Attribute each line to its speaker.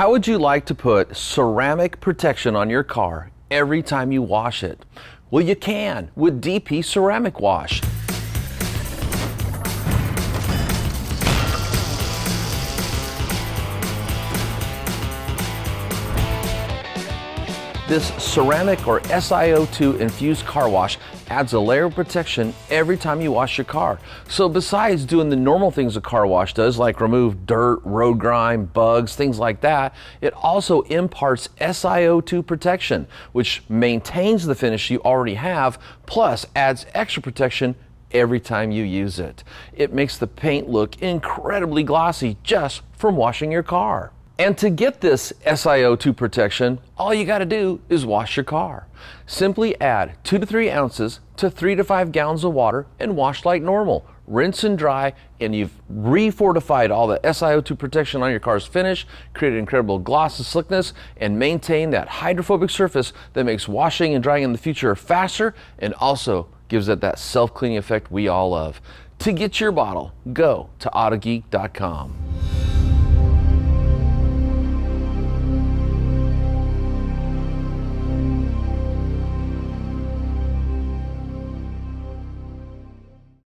Speaker 1: How would you like to put ceramic protection on your car every time you wash it? Well, you can with DP Ceramic Wash. This ceramic or SiO2 infused car wash adds a layer of protection every time you wash your car. So besides doing the normal things a car wash does, like remove dirt, road grime, bugs, things like that, it also imparts SiO2 protection, which maintains the finish you already have, plus adds extra protection every time you use it. It makes the paint look incredibly glossy just from washing your car. And to get this SiO2 protection, all you got to do is wash your car. Simply add 2 to 3 ounces to 3 to 5 gallons of water and wash like normal. Rinse and dry, and you've refortified all the SiO2 protection on your car's finish, created incredible gloss and slickness, and maintain that hydrophobic surface that makes washing and drying in the future faster and also gives it that self-cleaning effect we all love. To get your bottle, go to Autogeek.com.